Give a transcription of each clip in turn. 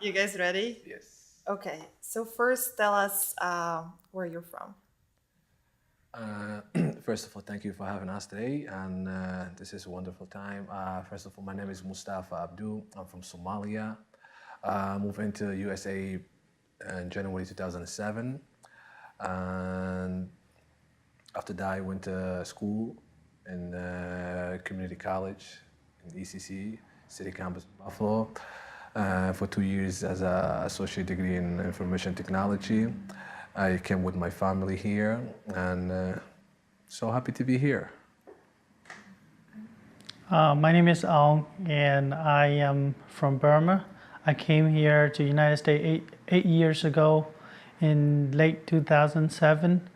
You guys ready? Yes. Okay, so first tell us where you're from. Uh, First of all, thank you for having us today, and this is a wonderful time. First of all, my name is Mustafa Abdo. I'm from Somalia. Moved into USA in January 2007, and after that, I went to school in community college in ECC, City Campus Buffalo, for 2 years as an associate degree in information technology. I came with my family here, and so happy to be here. My name is Aung, and I am from Burma. I came here to United States eight years ago, in late 2007.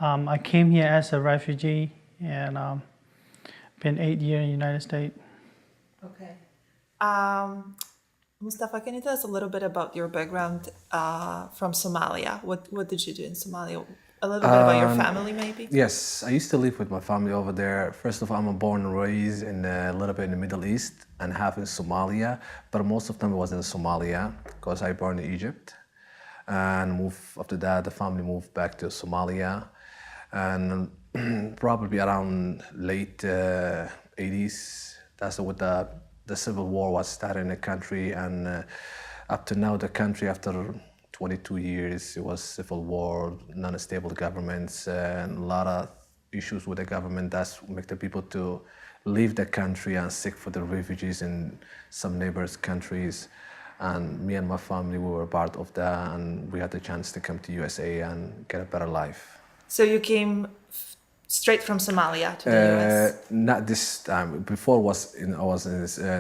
I came here as a refugee, and been 8 years in the United States. Okay. Um, Mustafa, can you tell us a little bit about your background from Somalia? What did you do in Somalia? A little bit about your family, maybe? Yes, I used to live with my family over there. First of all, I'm born and raised in a little bit in the Middle East and half in Somalia, but most of them was in Somalia because I born in Egypt. And move after that, the family moved back to Somalia, and probably around late 80s. That's when the civil war was started in the country, and up to now, the country after 22 years, it was civil war, non-stable governments, and a lot of issues with the government. That's make the people to leave the country and seek for the refugees in some neighbors countries. And me and my family, we were part of that, and we had the chance to come to USA and get a better life. So you came straight from Somalia to the US. Not this time. Before I was in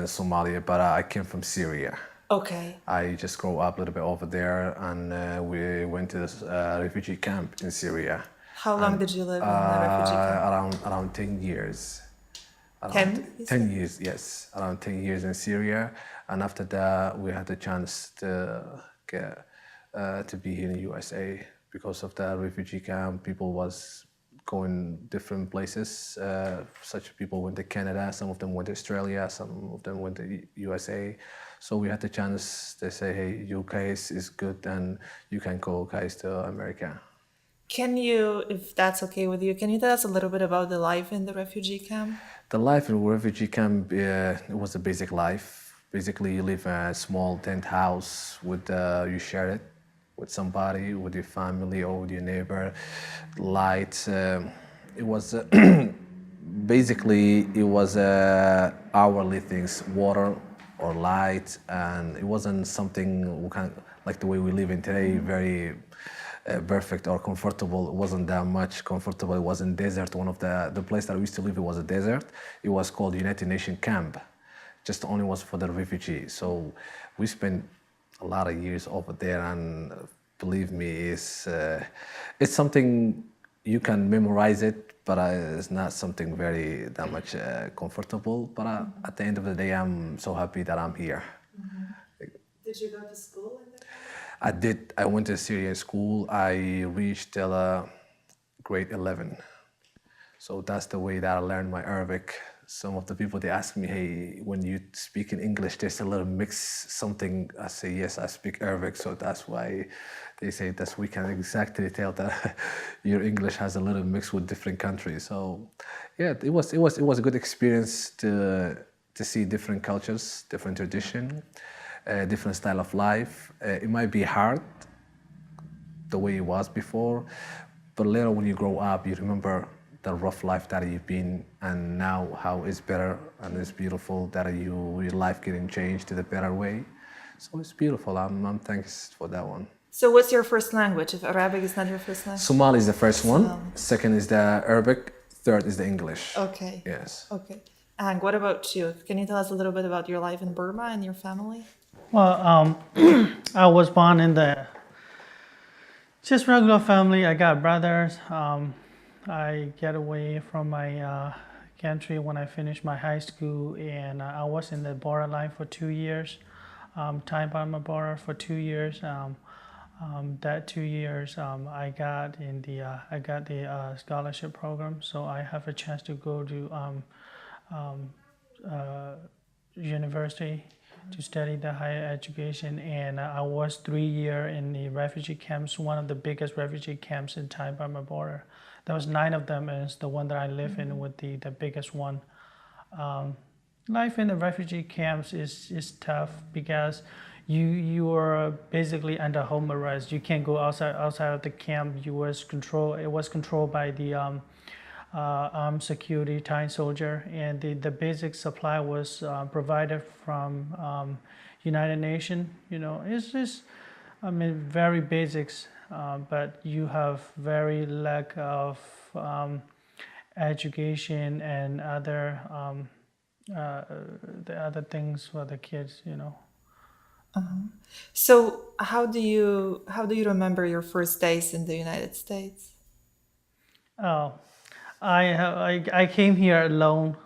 Somalia, but I came from Syria. Okay. I just grew up a little bit over there, and we went to this refugee camp in Syria. How long did you live in the refugee camp? Around 10 years. Around 10, you 10 said? years, yes, around 10 years in Syria. And after that, we had the chance to be here in the USA because of the refugee camp. People was going different places. Such people went to Canada, some of them went to Australia, some of them went to USA. So we had the chance to say, hey, you guys is good and you can go guys to America. Can you, if that's okay with you, can you tell us a little bit about the life in the refugee camp? The life in refugee camp, it was a basic life. Basically, you live in a small tent house with you share it with somebody, with your family or with your neighbor. Light. It was basically it was hourly things, water or light, and it wasn't something we can like the way we live in today. Very perfect or comfortable. It wasn't that much comfortable. It was in desert. One of the place that we used to live, it was a desert. It was called United Nation Camp. Just only was for the refugees. So we spent a lot of years over there, and believe me, it's something you can memorize it, but it's not something very that much comfortable. But at the end of the day, I'm so happy that I'm here. Did you go to school in there? I did. I went to Syrian school. I reached till grade 11. So that's the way that I learned my Arabic. Some of the people they ask me, "Hey, when you speak in English, there's a little mix something." I say, "Yes, I speak Arabic." So that's why they say that we can exactly tell that your English has a little mix with different countries. So yeah, it was a good experience to see different cultures, different tradition, different style of life. It might be hard the way it was before, but later when you grow up, you remember the rough life that you've been, and now how it's better and it's beautiful that your life getting changed to the better way. So it's beautiful. I'm thanks for that one. So what's your first language if Arabic is not your first language? Somali is the first one. Somali. Second is the Arabic. Third is the English. Okay. Yes. Okay. And what about you? Can you tell us a little bit about your life in Burma and your family? Well, I was born in the just regular family. I got brothers. I get away from my country when I finished my high school, and I was in the border line for 2 years, tied by my border for 2 years. That 2 years, I got the scholarship program, so I have a chance to go to university to study the higher education, and I was 3 years in the refugee camps, one of the biggest refugee camps in Thai-Burma border. There was 9 of them, and it's the one that I live in with the biggest one. Life in the refugee camps is tough because you are basically under home arrest. You can't go outside of the camp. It was controlled by the armed security Thai soldier, and the basic supply was provided from United Nations. You know, it's just, I mean, very basics, but you have very lack of education and other the other things for the kids. You know. So how do you remember your first days in the United States? Oh, I came here alone.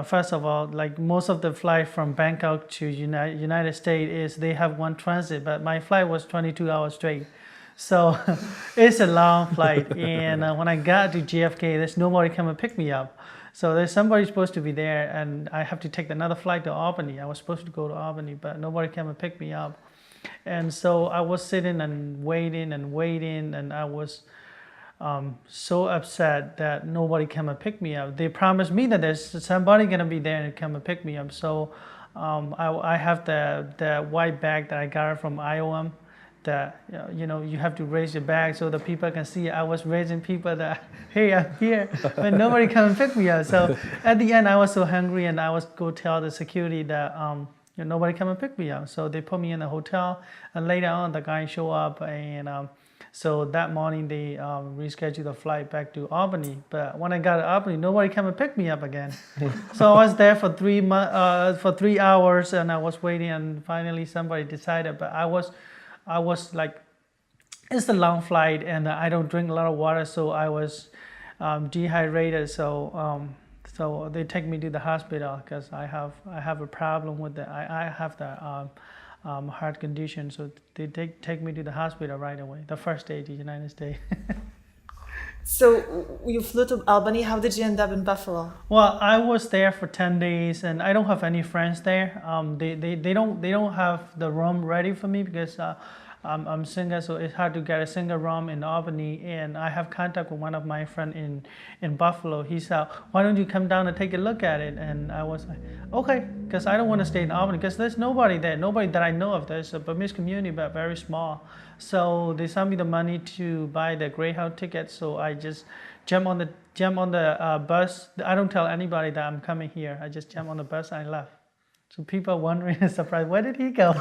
First of all, like most of the flight from Bangkok to United States is they have one transit, but my flight was 22 hours straight. So it's a long flight. And when I got to JFK, there's nobody come and pick me up. So there's somebody supposed to be there, and I have to take another flight to Albany. I was supposed to go to Albany, but nobody came and pick me up. And so I was sitting and waiting, and I was so upset that nobody came and pick me up. They promised me that there's somebody gonna be there and come and pick me up. So I have the white bag that I got from IOM. That you have to raise your bag so the people can see. I was raising people that, hey, I'm here, but nobody come and pick me up. So at the end, I was so hungry, and I was go tell the security that nobody come and pick me up. So they put me in a hotel, and later on the guy show up, and so that morning they rescheduled the flight back to Albany. But when I got to Albany, nobody came and picked me up again. So I was there for 3 hours, and I was waiting, and finally somebody decided. But I was like, it's a long flight, and I don't drink a lot of water, so I was dehydrated. So they take me to the hospital because I have a problem with I have the heart condition. So they take me to the hospital right away, the first day to the United States. So you flew to Albany. How did you end up in Buffalo? Well, I was there for 10 days, and I don't have any friends there. They don't have the room ready for me because I'm single, so it's hard to get a single room in Albany. And I have contact with one of my friends in Buffalo. He said, "Why don't you come down and take a look at it?" And I was like, "Okay," because I don't want to stay in Albany because there's nobody there, nobody that I know of. There's a Burmese community, but very small. So they sent me the money to buy the Greyhound ticket. So I just jump on the bus. I don't tell anybody that I'm coming here. I just jump on the bus and I left. So people are wondering and surprised, where did he go?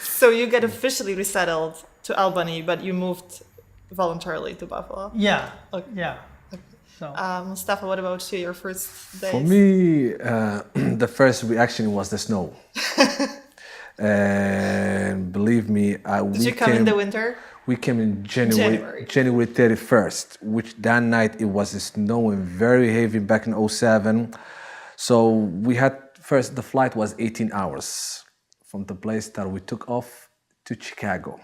So you get officially resettled to Albany, but you moved voluntarily to Buffalo. Yeah. Okay. Yeah. So Mustafa, what about you? Your first days? For me, the first reaction was the snow. And believe me, Did you come in the winter? We came in January 31st, which that night it was snowing very heavy back in 2007. So we had the flight was 18 hours from the place that we took off to Chicago.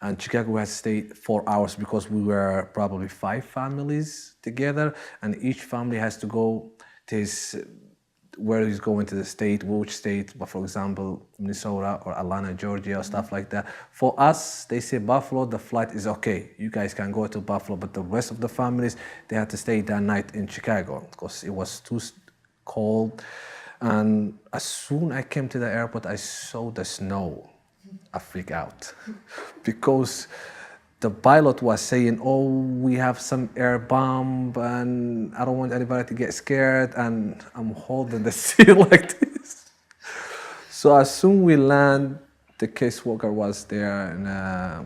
And Chicago had stayed 4 hours because we were probably 5 families together, and each family has to go to where he's going to the state, which state, but for example, Minnesota or Atlanta, Georgia, or stuff like that. For us, they say Buffalo, the flight is okay. You guys can go to Buffalo, but the rest of the families, they had to stay that night in Chicago because it was too cold. And as soon as I came to the airport, I saw the snow. I freaked out because the pilot was saying, "Oh, we have some air bomb, and I don't want anybody to get scared." And I'm holding the seat like this. So as soon we land, the caseworker was there and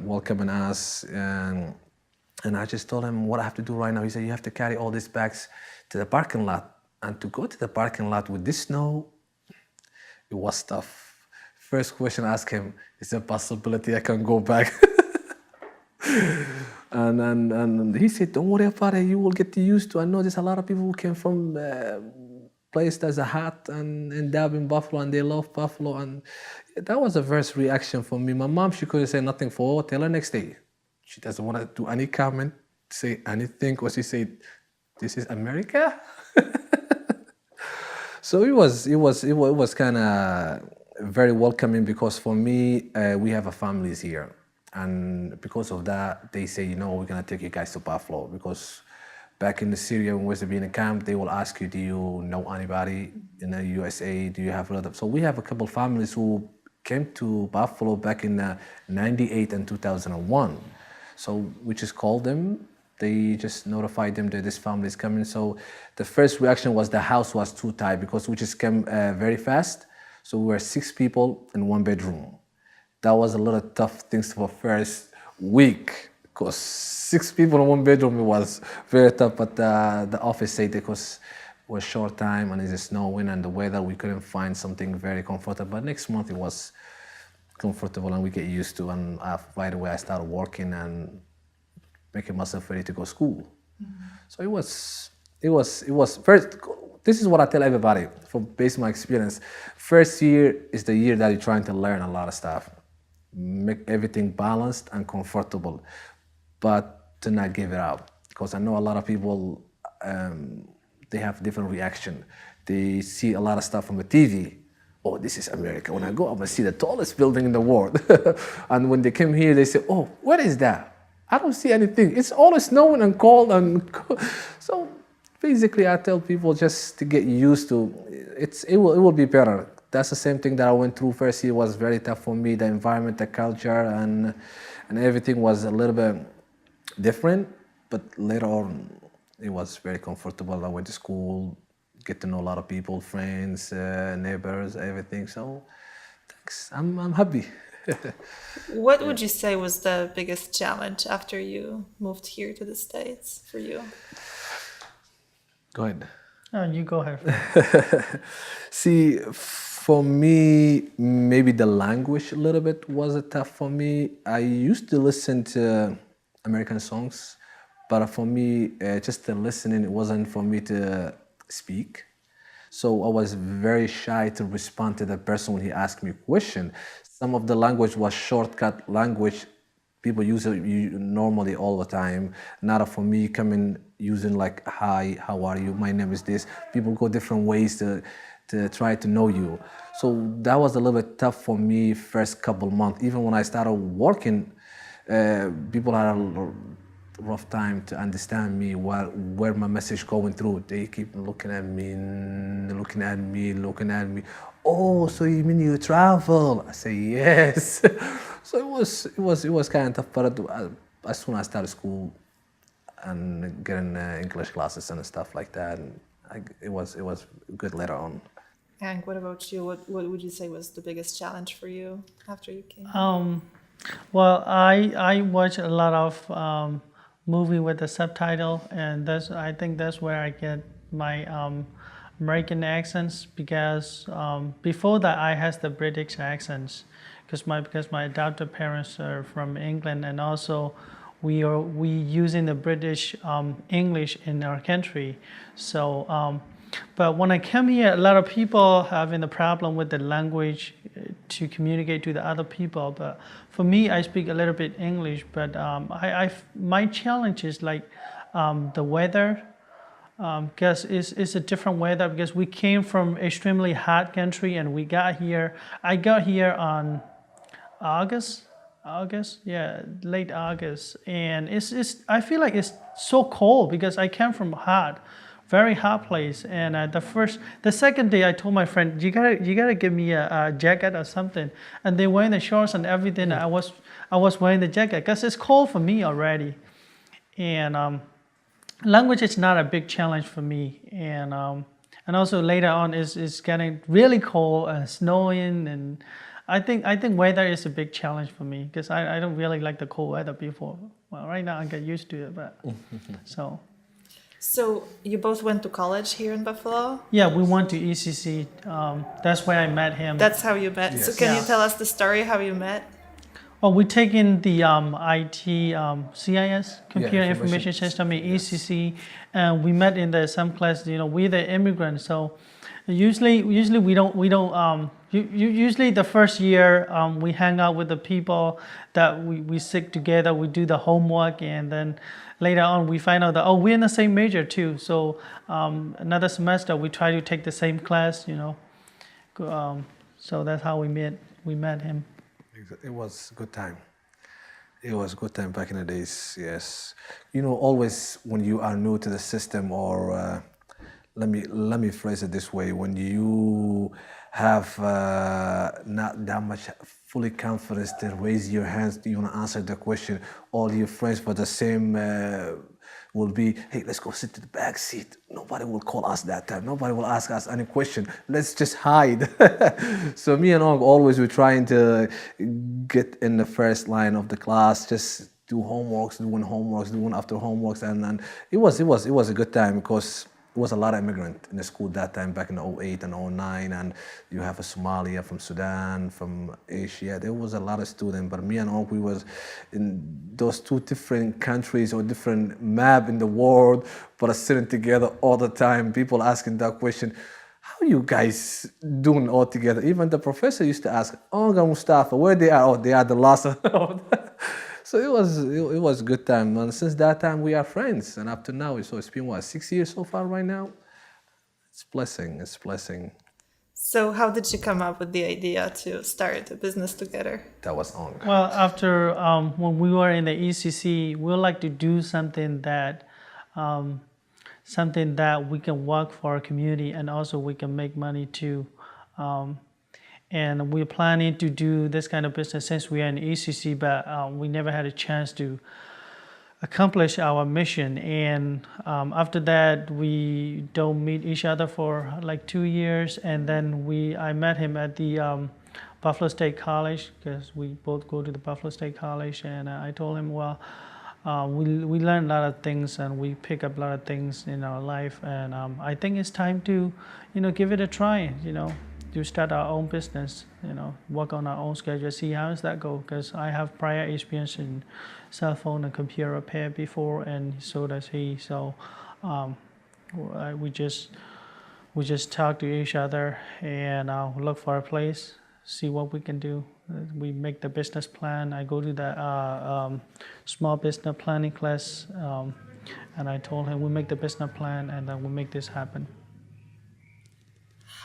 welcoming us, and I just told him what I have to do right now. He said, "You have to carry all these bags to the parking lot." And to go to the parking lot with this snow, it was tough. First question I asked him, is there a possibility I can go back? and he said, "Don't worry about it, you will get used to it. I know there's a lot of people who came from place that's hot and end up in Buffalo, and they love Buffalo." And that was the first reaction for me. My mom, she couldn't say nothing for till the next day. She doesn't want to do any comment, say anything, because she said, "This is America?" So it was kind of very welcoming because for me, we have a families here, and because of that, they say, we're gonna take you guys to Buffalo because back in the Syria when we was being in camp, they will ask you, do you know anybody in the USA? Do you have relatives? So we have a couple families who came to Buffalo back in '98 and 2001. So we just called them. They just notified them that this family is coming. So the first reaction was the house was too tight because we just came very fast. So we were 6 people in 1 bedroom. That was a lot of tough things for first week because 6 people in 1 bedroom, it was very tough. But the office said because it was short time and it's snowing and the weather, we couldn't find something very comfortable. But next month it was comfortable and we get used to. And right away I started working and making myself ready to go to school. So it was first. This is what I tell everybody from based on my experience. First year is the year that you're trying to learn a lot of stuff, make everything balanced and comfortable, but to not give it up. Because I know a lot of people, they have different reaction. They see a lot of stuff on the TV. Oh, this is America. When I go, I'm gonna see the tallest building in the world. And when they came here, they say, oh, what is that? I don't see anything. It's all snowing and cold so basically I tell people just to get used to it will be better. That's the same thing that I went through. First year was very tough for me. The environment, the culture and everything was a little bit different, but later on it was very comfortable. I went to school, get to know a lot of people, friends, neighbors, everything. So thanks. I'm happy. What would you say was the biggest challenge after you moved here to the States for you? Go ahead. Oh, you go ahead. See, for me, maybe the language a little bit was tough for me. I used to listen to American songs, but for me, just the listening, it wasn't for me to speak. So I was very shy to respond to the person when he asked me a question. Some of the language was shortcut language. People use it normally all the time. Not for me coming using like, hi, how are you? My name is this. People go different ways to try to know you. So that was a little bit tough for me first couple months. Even when I started working, people had a rough time to understand me, where my message going through. They keep looking at me. Oh, so you mean you travel? I say yes. So it was kind of tough, but as soon as I started school and getting English classes and stuff like that, and it was good later on. Hank, what about you? What would you say was the biggest challenge for you after you came? Well, I watch a lot of movie with the subtitle, and I think that's where I get my American accents, because before that I had the British accents because my adopted parents are from England, and also we using the British English in our country. So but when I came here, a lot of people having the problem with the language to communicate to the other people. But for me, I speak a little bit English, but my challenge is like the weather, because it's a different weather, because we came from extremely hot country and I got here on August, late August, and I feel like it's so cold because I came from very hot place, and the second day I told my friend, you gotta give me a jacket or something, and they wearing the shorts and everything. I was wearing the jacket because it's cold for me already, and language is not a big challenge for me, and also later on it's getting really cold and snowing, and I think weather is a big challenge for me because I don't really like the cold weather before. Well, right now I get used to it, but so. So you both went to college here in Buffalo? Yeah, we went to ECC. That's where I met him. That's how you met. Yes. So can you tell us the story how you met? Well, we taken the IT CIS, Computer Information System in ECC, and we met in the some class. We're the immigrants, so usually we don't. Usually the first year we hang out with the people that we stick together. We do the homework, and then later on we find out that, oh, we're in the same major too. So another semester we try to take the same class, so that's how we met him. It was a good time. It was a good time back in the days, yes. Always when you are new to the system, or let me phrase it this way: when you have not that much fully confidence to raise your hands, you want to answer the question. All your friends for the same will be, hey, let's go sit to the back seat. Nobody will call us that time. Nobody will ask us any question. Let's just hide. So me and Aung always were trying to get in the first line of the class, just do homeworks, doing after homeworks, and it was a good time because it was a lot of immigrant in the school that time back in '08 and '09, and you have a Somalia, from Sudan, from Asia. There was a lot of students, but me and Aung, we was in those two different countries or different map in the world, but sitting together all the time. People asking that question, how you guys doing all together? Even the professor used to ask, Aung and Mustafa, where they are? Oh, they are the last. So it was a good time, and since that time we are friends, and up to now, so it's been 6 years so far right now. It's a blessing. So how did you come up with the idea to start a business together? That was Aung. Well, after when we were in the ECC, we like to do something that we can work for our community, and also we can make money too. And we're planning to do this kind of business since we are in ECC, but we never had a chance to accomplish our mission. And after that, we don't meet each other for like 2 years. And then I met him at the Buffalo State College, because we both go to the Buffalo State College. And I told him, well, we learn a lot of things and we pick up a lot of things in our life. And I think it's time to, give it a try, to start our own business, work on our own schedule, see how does that go. Because I have prior experience in cell phone and computer repair before, and so does he. So we just talk to each other and look for a place, see what we can do. We make the business plan. I go to the small business planning class, and I told him we make the business plan and then we make this happen.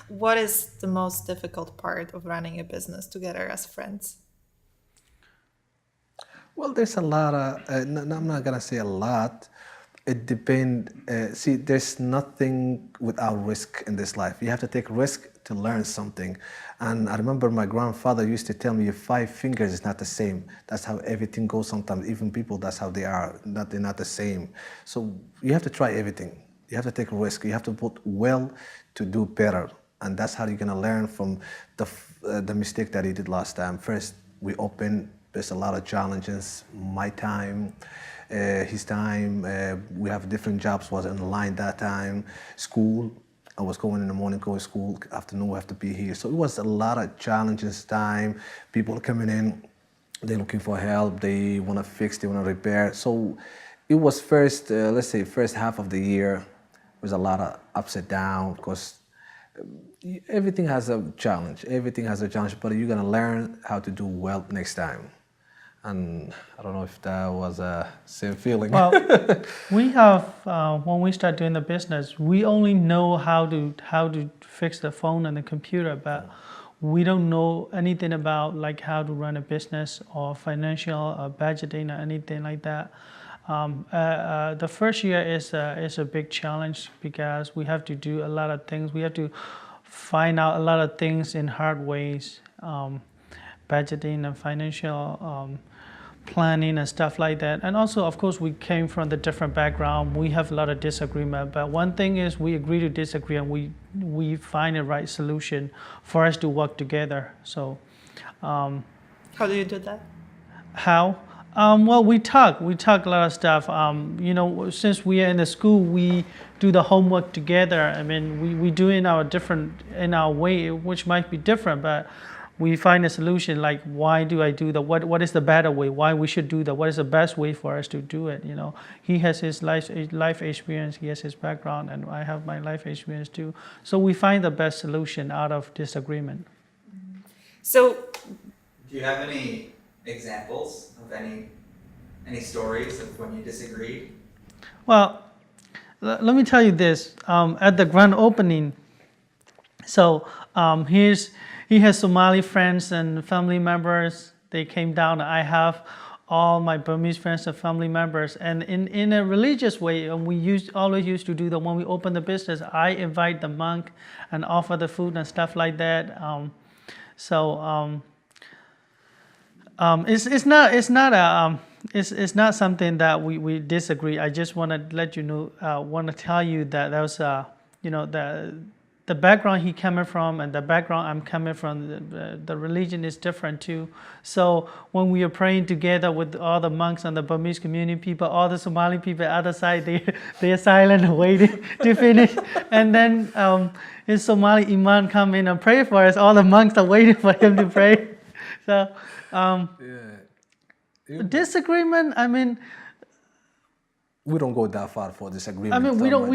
What is the most difficult part of running a business together as friends? Well, there's a lot of, I'm not gonna say a lot. It depends. See, there's nothing without risk in this life. You have to take risk to learn something. And I remember my grandfather used to tell me, your 5 fingers is not the same. That's how everything goes sometimes. Even people, that's how they are. They're not the same. So you have to try everything. You have to take a risk. You have to put well to do better. And that's how you're gonna learn from the mistake that he did last time. First, we opened. There's a lot of challenges. My time, his time. We have different jobs. Was in the line that time. School. I was going in the morning, going to school. Afternoon, we have to be here. So it was a lot of challenges. Time. People coming in. They're looking for help. They want to fix. They want to repair. So it was first. Let's say first half of the year. Was a lot of ups and downs because. Everything has a challenge. Everything has a challenge, but you're gonna learn how to do well next time. And I don't know if that was a same feeling. Well, we have when we start doing the business, we only know how to fix the phone and the computer, but we don't know anything about like how to run a business or financial or budgeting or anything like that. The first year is a big challenge because we have to do a lot of things. We have to find out a lot of things in hard ways, budgeting and financial planning and stuff like that. And also, of course, we came from the different background. We have a lot of disagreement. But one thing is we agree to disagree and we find the right solution for us to work together. So, how do you do that? How? Well, we talk a lot of stuff. Since we are in the school, we do the homework together. I mean, we do in our way, which might be different, but we find a solution. Like, why do I do that? What is the better way? Why we should do that? What is the best way for us to do it? He has his life experience. He has his background, and I have my life experience too. So we find the best solution out of disagreement. So, do you have any examples of any stories of when you disagreed? Well, let me tell you this. At the grand opening, so he has Somali friends and family members. They came down. I have all my Burmese friends and family members. And in a religious way, always used to do that when we open the business. I invite the monk and offer the food and stuff like that. It's not something that we disagree. I just want to let you know, want to tell you that there was the background he coming from and the background I'm coming from, the religion is different too. So when we are praying together with all the monks and the Burmese community people, all the Somali people other side, they are silent waiting to finish. And then his Somali imam come in and pray for us. All the monks are waiting for him to pray. So disagreement, I mean, we don't go that far for disagreement. I mean, we don't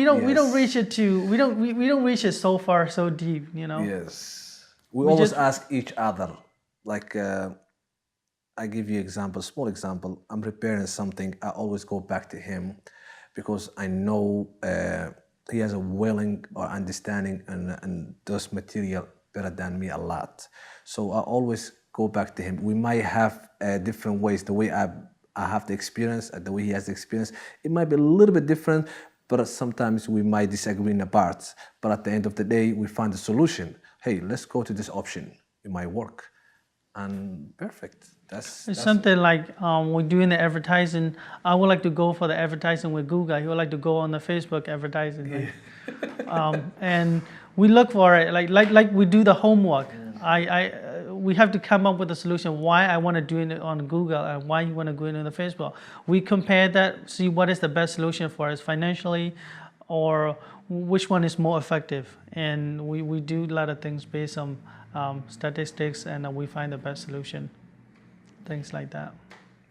reach it so far, so deep, you know. Yes, we always ask each other. Like, I give you small example. I'm preparing something. I always go back to him because I know he has a willing or understanding and does material better than me a lot. So I always go back to him. We might have different ways. The way I have the experience and the way he has the experience, it might be a little bit different, but sometimes we might disagree in the parts. But at the end of the day, we find a solution. Hey, let's go to this option. It might work. And perfect. That's something like we're doing the advertising. I would like to go for the advertising with Google. He would like to go on the Facebook advertising. And we look for it, like we do the homework. We have to come up with a solution why I want to do it on Google and why you want to do it on the Facebook. We compare that, see what is the best solution for us financially, or which one is more effective. And we do a lot of things based on statistics, and we find the best solution, things like that.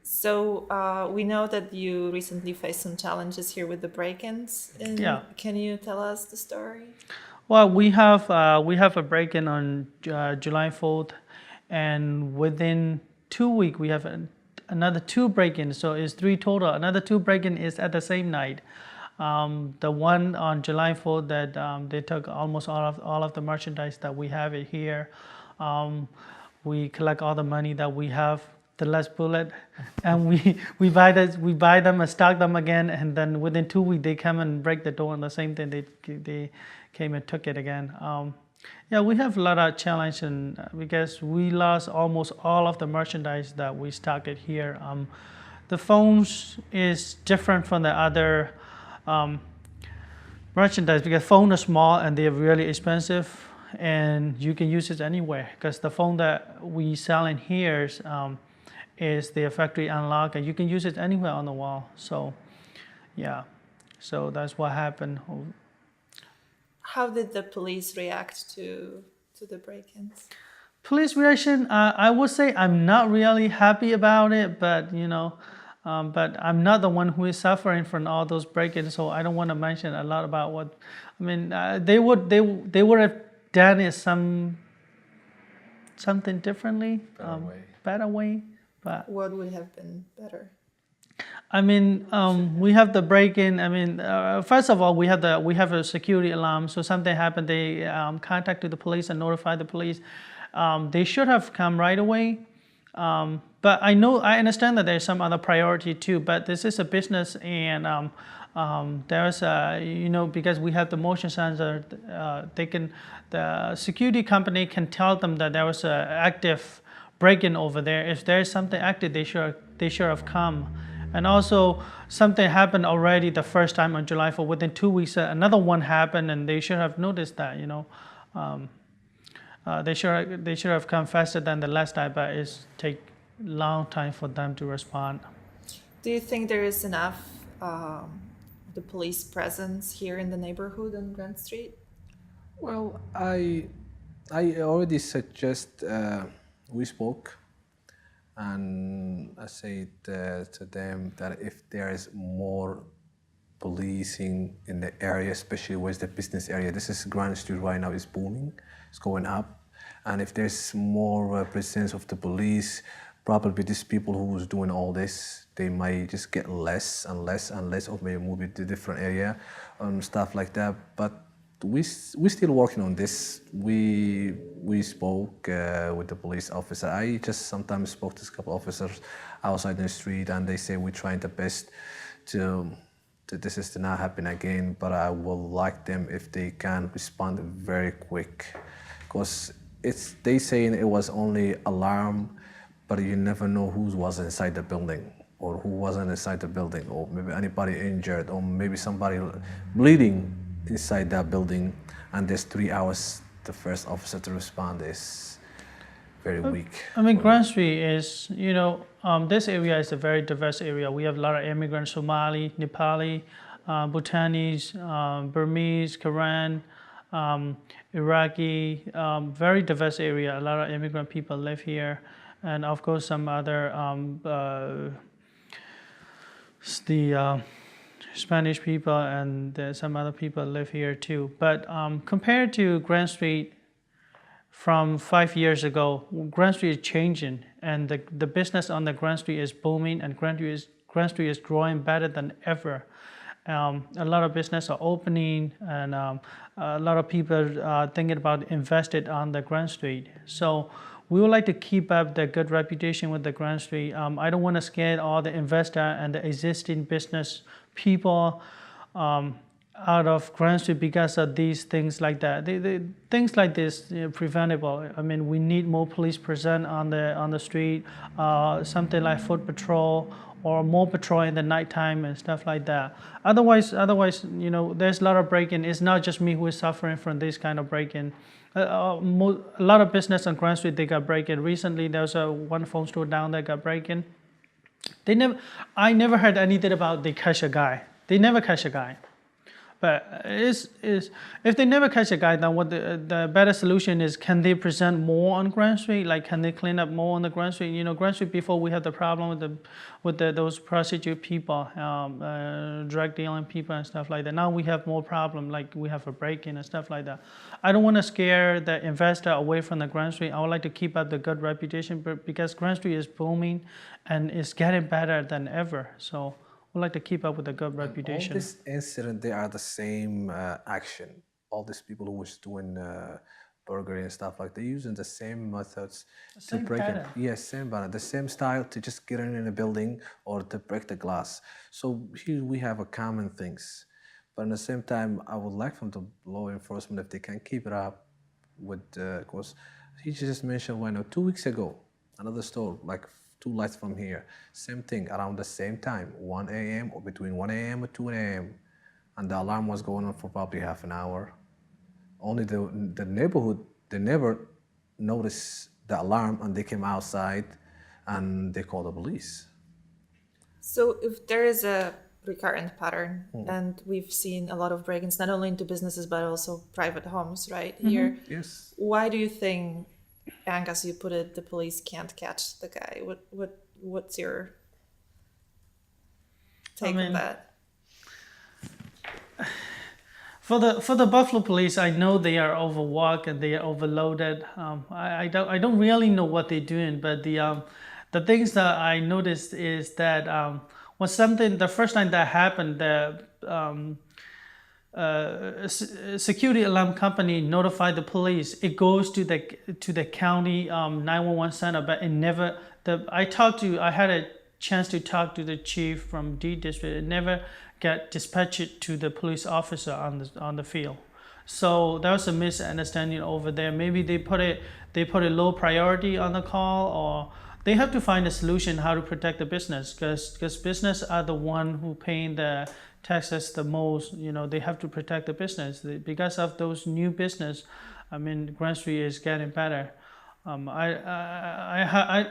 So we know that you recently faced some challenges here with the break-ins. Can you tell us the story? Well, we have a break-in on July 4th, and within 2 weeks we have another 2 break-ins. So it's 3 total. Another 2 break-in is at the same night. The one on July 4th that they took almost all of the merchandise that we have it here. We collect all the money that we have, the last bullet, and we buy them and stock them again, and then within 2 weeks they come and break the door, and the same thing they came and took it again. We have a lot of challenge, and because we lost almost all of the merchandise that we stocked it here. The phones is different from the other merchandise because phones are small and they're really expensive, and you can use it anywhere. Because the phone that we sell in here is the factory unlock, and you can use it anywhere on the wall. So, so that's what happened. How did the police react to the break-ins? Police reaction, I would say I'm not really happy about it, but but I'm not the one who is suffering from all those break-ins, so I don't want to mention a lot about what. I mean, they would have done it something differently, better way. But what would have been better? I mean, we have the break-in. I mean, first of all, we have a security alarm. So something happened, they contacted the police and notified the police. They should have come right away. But I understand that there's some other priority too. But this is a business, and there's because we have the motion sensor, the security company can tell them that there was an active break-in over there. If there's something active, they should have come. And also, something happened already the first time on July 4th. Within 2 weeks, another one happened, and they should have noticed that. They should have come faster than the last time, but it's take long time for them to respond. Do you think there is enough the police presence here in the neighborhood on Grand Street? Well, I already suggest we spoke. And I said to them that if there is more policing in the area, especially where's the business area, this is Grand Street right now is booming, it's going up. And if there's more presence of the police, probably these people who's doing all this, they might just get less and less and less, or maybe move it to different area, stuff like that. But we still working on this. We spoke with the police officer. I just sometimes spoke to a couple officers outside in the street, and they say we're trying the best to this is to not happen again. But I would like them if they can respond very quick, because they saying it was only alarm, but you never know who was inside the building or who wasn't inside the building, or maybe anybody injured, or maybe somebody bleeding inside that building, and there's 3 hours the first officer to respond is very weak. I mean, Grand Street is, this area is a very diverse area. We have a lot of immigrants, Somali, Nepali, Bhutanese, Burmese, Korean, Iraqi, very diverse area. A lot of immigrant people live here. And of course, some other, Spanish people and some other people live here too. But compared to Grand Street from 5 years ago, Grand Street is changing, and the business on the Grand Street is booming, and Grand Street is growing better than ever. A lot of business are opening, and a lot of people are thinking about invested on the Grand Street. So we would like to keep up the good reputation with the Grand Street. I don't want to scare all the investor and the existing business people out of Grand Street because of these things like that. Things like this preventable. I mean, we need more police present on the street, something like foot patrol, or more patrol in the nighttime and stuff like that. Otherwise, there's a lot of break-in. It's not just me who is suffering from this kind of break-in. A lot of business on Grand Street, they got break-in. Recently, there was one phone store down there got break-in. I never heard anything about they catch a guy. They never catch a guy. But if they never catch a guy, then what the better solution is, can they present more on Grand Street? Like, can they clean up more on the Grand Street? Grand Street, before we had the problem with those prostitute people, drug dealing people and stuff like that. Now we have more problem, like we have a break-in and stuff like that. I don't want to scare the investor away from the Grand Street. I would like to keep up the good reputation, because Grand Street is booming and it's getting better than ever. So we like to keep up with a good reputation. All this incident, they are the same action. All these people who was doing burglary and stuff like, they're using the same methods to break in. Yes, same pattern, the same style to just get in a building or to break the glass. So here we have a common things. But at the same time, I would like from the law enforcement if they can keep it up with, because he just mentioned 2 weeks ago, another store like 2 lights from here, same thing, around the same time, 1 a.m. or between 1 a.m. and 2 a.m. And the alarm was going on for probably half an hour. Only the neighborhood, they never noticed the alarm, and they came outside and they called the police. So if there is a recurrent pattern, and we've seen a lot of break-ins, not only into businesses, but also private homes, right, here. Yes. Why do you think, and as you put it, the police can't catch the guy? What's your take on that? For the Buffalo police, I know they are overworked and they are overloaded. I don't really know what they're doing, but the things that I noticed is that the first time that happened, the security alarm company notified the police. It goes to the county 911 center, but it never. I had a chance to talk to the chief from D district. It never got dispatched to the police officer on the field. So there was a misunderstanding over there. Maybe they put a low priority on the call, or they have to find a solution how to protect the business, because business are the one who paying the taxes the most. They have to protect the business. Because of those new business, I mean, Grand Street is getting better. I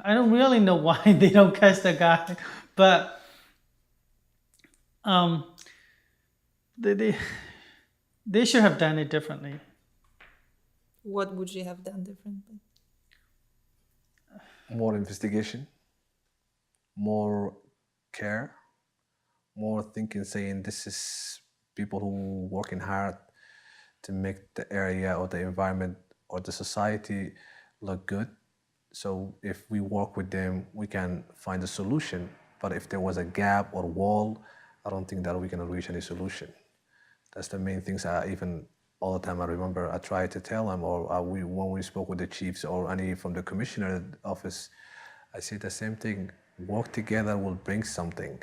don't really know why they don't catch the guy, but they should have done it differently. What would you have done differently? More investigation, more care, more thinking, saying this is people who working hard to make the area or the environment or the society look good. So if we work with them, we can find a solution. But if there was a gap or wall, I don't think that we're gonna reach any solution. That's the main things I even all the time I remember I try to tell them, or when we spoke with the chiefs or any from the commissioner office, I say the same thing. Work together will bring something.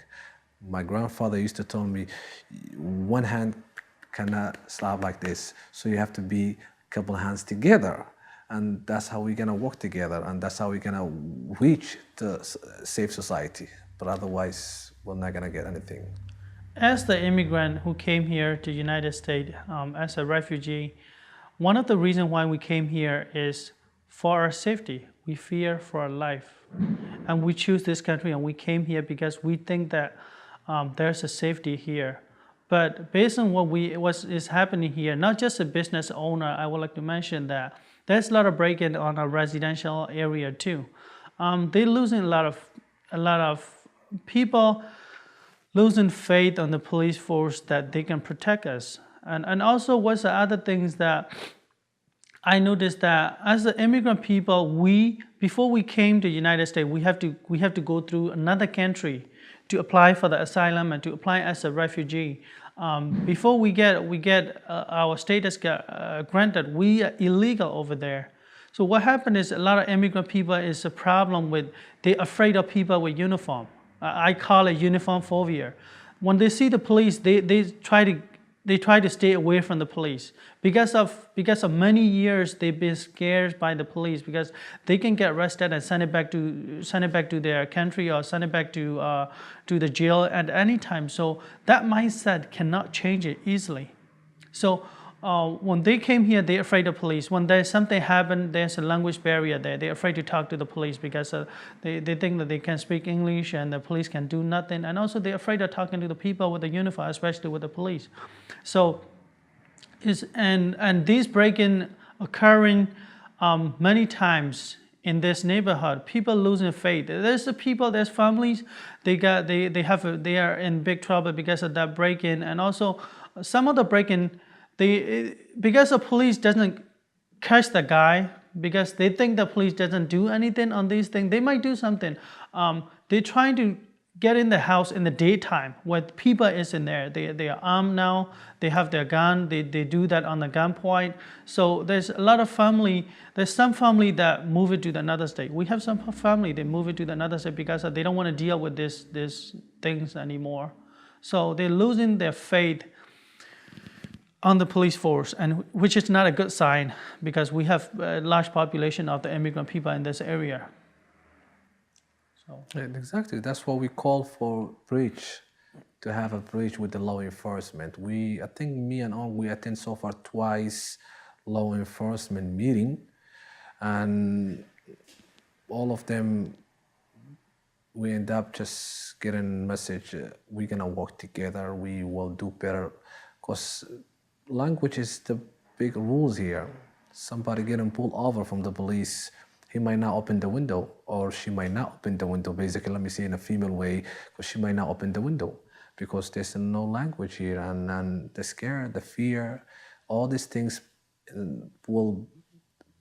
My grandfather used to tell me, one hand cannot slap like this, so you have to be a couple hands together, and that's how we're gonna work together, and that's how we're gonna reach the safe society. But otherwise, we're not gonna get anything. As the immigrant who came here to United States as a refugee, one of the reasons why we came here is for our safety. We fear for our life. And we choose this country and we came here because we think that there's a safety here. But based on what is happening here, not just a business owner, I would like to mention that there's a lot of break-in on a residential area too. They're losing a lot of people losing faith on the police force that they can protect us. And also what's the other things that I noticed that as the immigrant people, before we came to the United States, we have to go through another country to apply for the asylum and to apply as a refugee. Before we get our status granted, we are illegal over there. So what happened is a lot of immigrant people is a problem with, they're afraid of people with uniform. I call it uniform phobia. When they see the police, they try to stay away from the police. Because of many years, they've been scared by the police because they can get arrested and send it back to their country or send it back to the jail at any time. So that mindset cannot change it easily. So when they came here, they're afraid of police. When there's something happen, there's a language barrier there. They're afraid to talk to the police because they think that they can speak English and the police can do nothing. And also they're afraid of talking to the people with the uniform, especially with the police. So, and these break-in occurring many times in this neighborhood. People losing faith. There's families. They are in big trouble because of that break-in, and also some of the break-in. Because the police doesn't catch the guy, because they think the police doesn't do anything on these things, they might do something. They're trying to get in the house in the daytime where people is in there. They are armed now. They have their gun. They do that on the gunpoint. So there's a lot of family. There's some family that move it to another state. We have some family they move it to another state because they don't want to deal with these things anymore. So they're losing their faith on the police force, and which is not a good sign because we have a large population of the immigrant people in this area. So. Yeah, exactly. That's what we call for bridge, to have a bridge with the law enforcement. I think me and Aung, we attend so far twice law enforcement meeting, and all of them, we end up just getting message, we're gonna work together, we will do better, because language is the big rules here. Somebody getting pulled over from the police, he might not open the window, or she might not open the window. Basically, let me say in a female way, because she might not open the window because there's no language here, and the scare, the fear, all these things will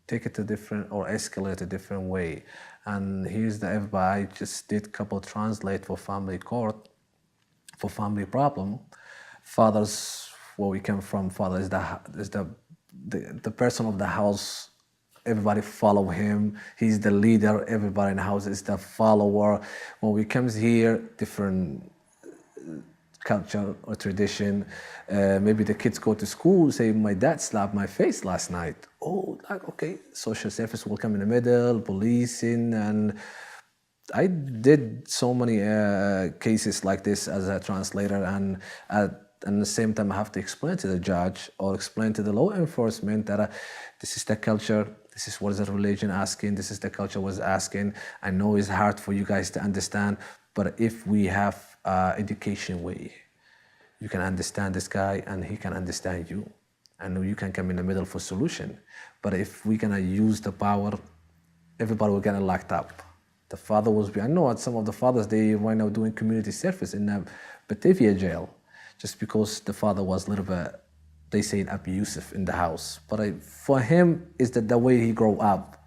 take it to different or escalate a different way. And here's the FBI just did couple translate for family court, for family problem. Fathers, where we come from, father is the person of the house. Everybody follow him. He's the leader. Everybody in the house is the follower. When we comes here, different culture or tradition. Maybe the kids go to school, say, my dad slapped my face last night. Oh, like, okay, social service will come in the middle, policing, and I did so many cases like this as a translator, and at the same time I have to explain to the judge or explain to the law enforcement that this is the culture, this is what the religion asking, this is the culture was asking. I know it's hard for you guys to understand, but if we have education way, you can understand this guy and he can understand you, and you can come in the middle for solution. But if we're gonna use the power, everybody will get locked up. The father was, I know some of the fathers, they right now doing community service in the Batavia jail, just because the father was a little bit, they say, abusive in the house. But for him, is that the way he grew up.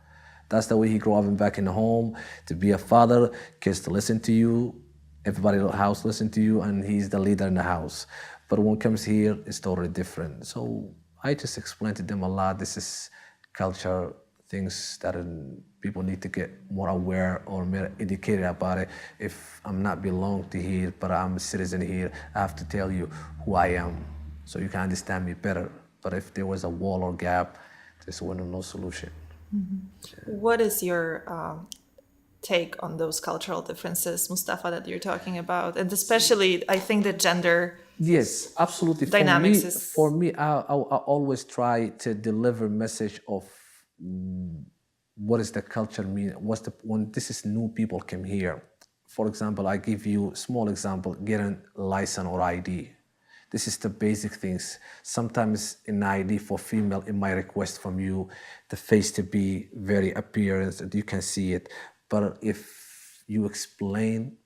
That's the way he grew up back in the home, to be a father, kids to listen to you, everybody in the house listen to you, and he's the leader in the house. But when it comes here, it's totally different. So I just explained to them a lot. This is culture, things that people need to get more aware or more educated about it. If I'm not belong to here, but I'm a citizen here, I have to tell you who I am so you can understand me better. But if there was a wall or gap, there's no solution. What is your take on those cultural differences, Mustafa, that you're talking about? And especially, I think the gender Yes, absolutely. dynamics For me, I always try to deliver message of what is the culture mean. When this is new people come here. For example, I give you a small example: getting license or ID. This is the basic things. Sometimes in ID for female, it might request from you the face to be very appearance that you can see it. But if you explain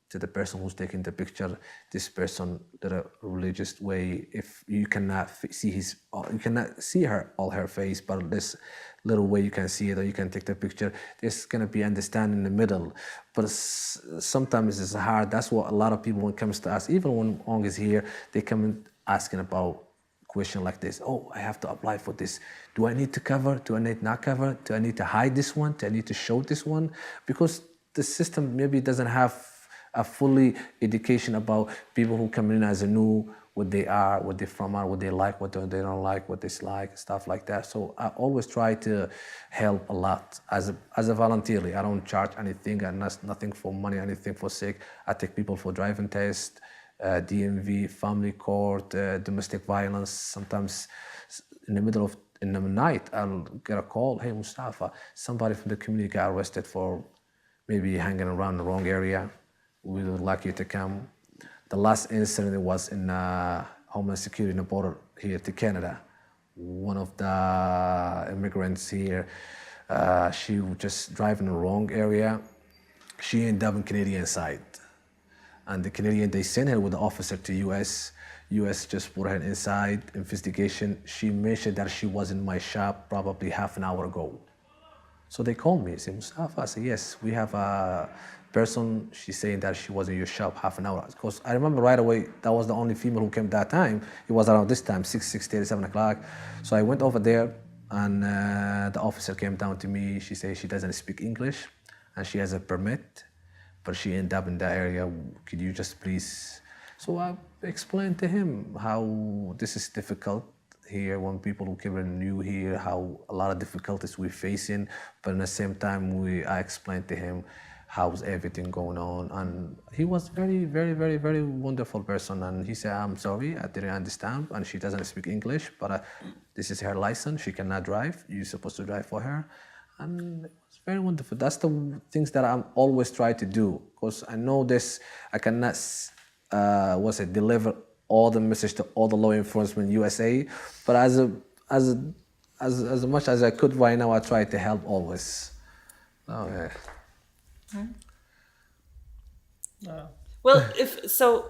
to the person who's taking the picture, this person did a religious way. If you cannot you cannot see her face, but this little way you can see it, or you can take the picture. There's gonna be understanding in the middle, but sometimes it's hard. That's what a lot of people when it comes to us. Even when Aung is here, they come in asking about question like this. Oh, I have to apply for this. Do I need to cover? Do I need not cover? Do I need to hide this one? Do I need to show this one? Because the system maybe doesn't have a fully education about people who come in as a new, what they are, what they're from are, what they like, what they don't like, what they dislike, stuff like that. So I always try to help a lot as a volunteer. I don't charge anything, and nothing for money, anything for sake. I take people for driving test, DMV, family court, domestic violence. Sometimes in the night, I'll get a call. Hey, Mustafa, somebody from the community got arrested for maybe hanging around the wrong area. We would like you to come. The last incident was in Homeland Security in the border here to Canada. One of the immigrants here, she was just driving the wrong area. She ended up in Canadian side. And the Canadian, they sent her with the officer to US. US just put her inside, investigation. She mentioned that she was in my shop probably half an hour ago. So they called me, say, Mustafa, I said, yes, we have a person, she's saying that she was in your shop half an hour. Because I remember right away, that was the only female who came that time. It was around this time, 6:30, 7 o'clock. So I went over there, and the officer came down to me. She said she doesn't speak English, and she has a permit, but she ended up in that area. Could you just please? So I explained to him how this is difficult here when people who came in new here, how a lot of difficulties we're facing, but at the same time, I explained to him how's everything going on, and he was very, very, very, very wonderful person. And he said, "I'm sorry, I didn't understand, and she doesn't speak English, but this is her license. She cannot drive. You're supposed to drive for her." And it was very wonderful. That's the things that I'm always try to do, because I know this. I cannot, deliver all the message to all the law enforcement USA, but as much as I could right now, I try to help always. Oh yeah. Well,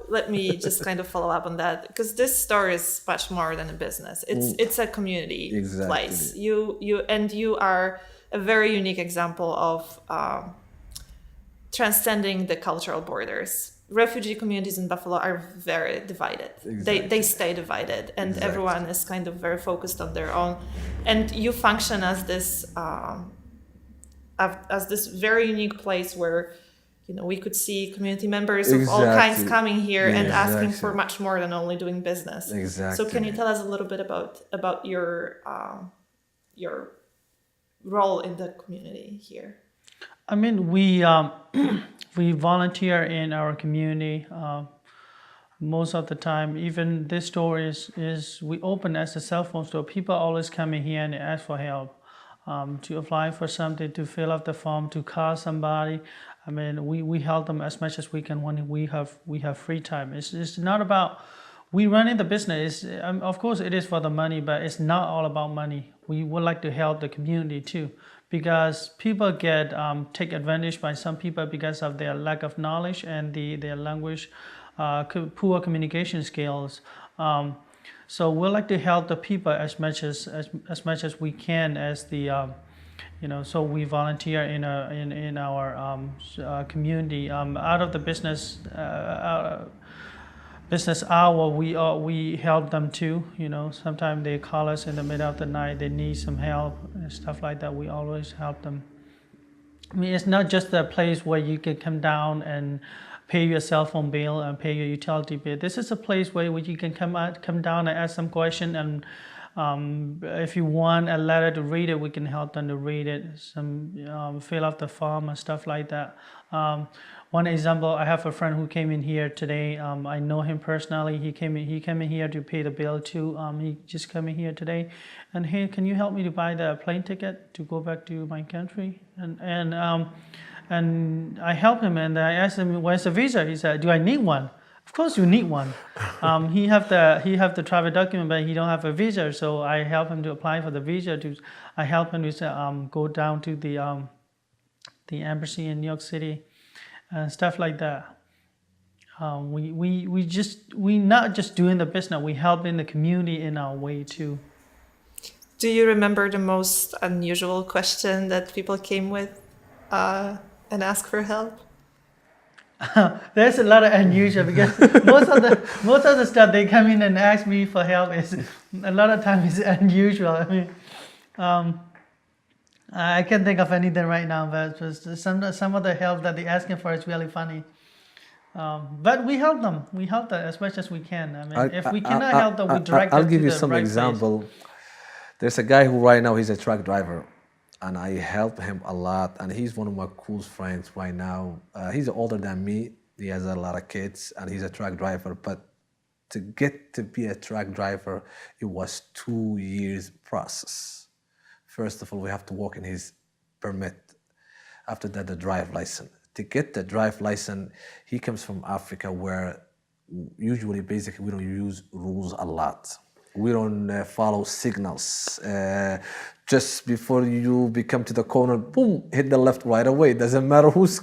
let me just kind of follow up on that, because this store is much more than a business. It's a community place. You are a very unique example of transcending the cultural borders. Refugee communities in Buffalo are very divided. Exactly. They stay divided, and everyone is kind of very focused on their own. And you function as this very unique place where, we could see community members of all kinds coming here and asking for much more than only doing business. Exactly. So can you tell us a little bit about your role in the community here? I mean, we volunteer in our community most of the time. Even this store is we open as a cell phone store. People always come in here and ask for help, to apply for something, to fill out the form, to call somebody. I mean, we help them as much as we can when we have free time. It's not about we running the business. Of course, it is for the money, but it's not all about money. We would like to help the community too, because people get take advantage by some people because of their lack of knowledge and their language, poor communication skills. So we like to help the people as much as we can as So we volunteer in our community. Out of the business hour, we help them too. Sometimes they call us in the middle of the night. They need some help and stuff like that. We always help them. I mean, it's not just a place where you can come down and pay your cell phone bill and pay your utility bill. This is a place where you can come down and ask some question, and if you want a letter to read it, we can help them to read it. Fill out the form and stuff like that. One example, I have a friend who came in here today. I know him personally. He came in here to pay the bill too. He just came in here today, and hey, can you help me to buy the plane ticket to go back to my country? And I helped him, and I asked him, "Where's the visa?" He said, "Do I need one?" Of course, you need one. He have the travel document, but he don't have a visa. So I help him to apply for the visa. I help him to go down to the embassy in New York City. Stuff like that. We not just doing the business. We help in the community in our way too. Do you remember the most unusual question that people came with and asked for help? There's a lot of unusual because most of the stuff they come in and ask me for help is a lot of times is unusual. I mean, I can't think of anything right now, but some of the help that they're asking for is really funny. But we help them. We help them as much as we can. I mean, if we cannot help them, we direct them to the right place. I'll give you some example. There's a guy who right now he's a truck driver, and I help him a lot. And he's one of my close friends right now. He's older than me. He has a lot of kids, and he's a truck driver. But to get to be a truck driver, it was 2 years process. First of all, we have to work in his permit. After that, the drive license. To get the drive license, he comes from Africa where usually, basically, we don't use rules a lot. We don't follow signals. Just before you become to the corner, boom, hit the left right away. Doesn't matter who's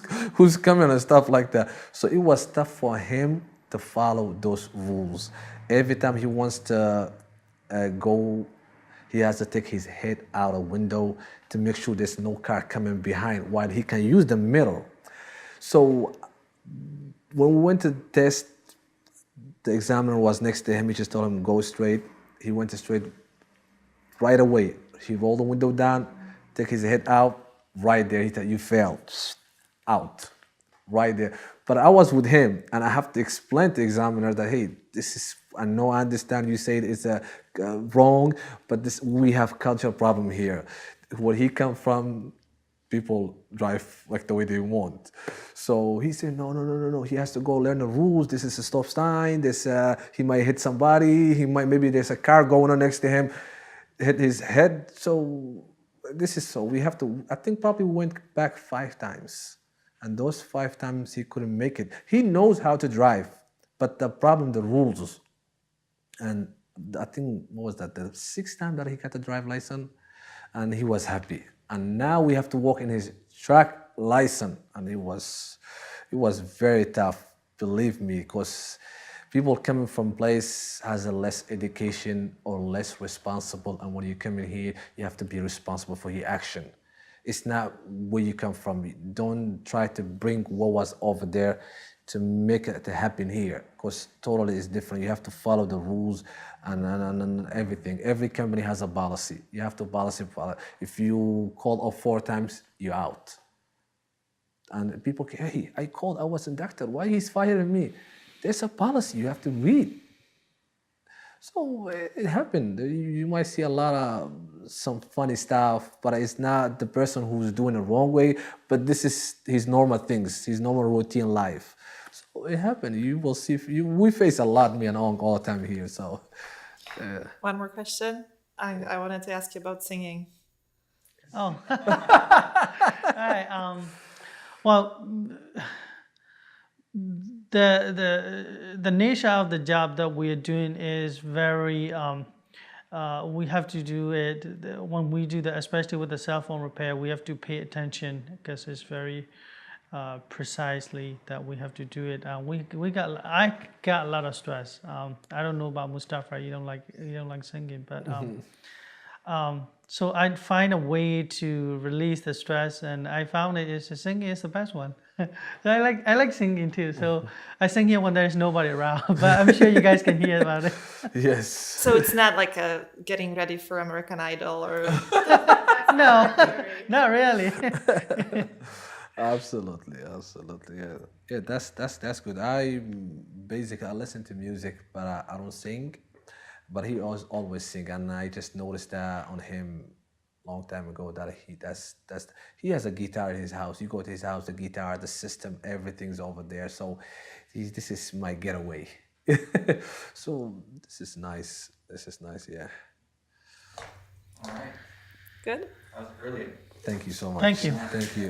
coming and stuff like that. So it was tough for him to follow those rules. Every time he wants to go, he has to take his head out a window to make sure there's no car coming behind while he can use the middle. So when we went to test, the examiner was next to him. He just told him, go straight. He went straight right away. He rolled the window down, take his head out, right there. He said, you failed. Out. Right there. But I was with him, and I have to explain to the examiner that, hey, this is, I know I understand you say it's wrong, but we have cultural problem here. Where he come from, people drive like the way they want. So he said, no. He has to go learn the rules. This is a stop sign. He might hit somebody. Maybe there's a car going on next to him, hit his head. So we have to, I think probably went back 5 times. And those 5 times he couldn't make it. He knows how to drive, but the problem, the rules. And I think, what was that, the 6th time that he got the drive license? And he was happy. And now we have to work in his truck license. And it was very tough, believe me, because people coming from place has a less education or less responsible. And when you come in here, you have to be responsible for your action. It's not where you come from. Don't try to bring what was over there to make it to happen here, because totally is different. You have to follow the rules and everything. Every company has a policy. You have to policy. If you call off 4 times, you're out. And people, hey, I called, I was inducted. Why he's firing me? There's a policy. You have to read. So it happened. You might see a lot of some funny stuff, but it's not the person who's doing it the wrong way, but this is his normal things, his normal routine life. So it happened. You will see. We face a lot, me and Aung, all the time here. So one more question. I wanted to ask you about singing. Oh, all right. Well, the nature of the job that we are doing is very. We have to do it when we do that, especially with the cell phone repair. We have to pay attention because it's very precisely that we have to do it. I got a lot of stress. I don't know about Mustafa. You don't like singing, but So I'd find a way to release the stress, and I found singing is the best one. So I like singing too. So I sing here when there's nobody around, but I'm sure you guys can hear about it. Yes. So it's not like a getting ready for American Idol or No, not really. Absolutely, absolutely. Yeah, yeah. That's good. I listen to music, but I don't sing. But he always sing, and I just noticed that on him long time ago that he has a guitar in his house. You go to his house, the guitar, the system, everything's over there. So this is my getaway. So this is nice. This is nice. Yeah. All right. good. That was brilliant. Thank you so much. Thank you. Thank you.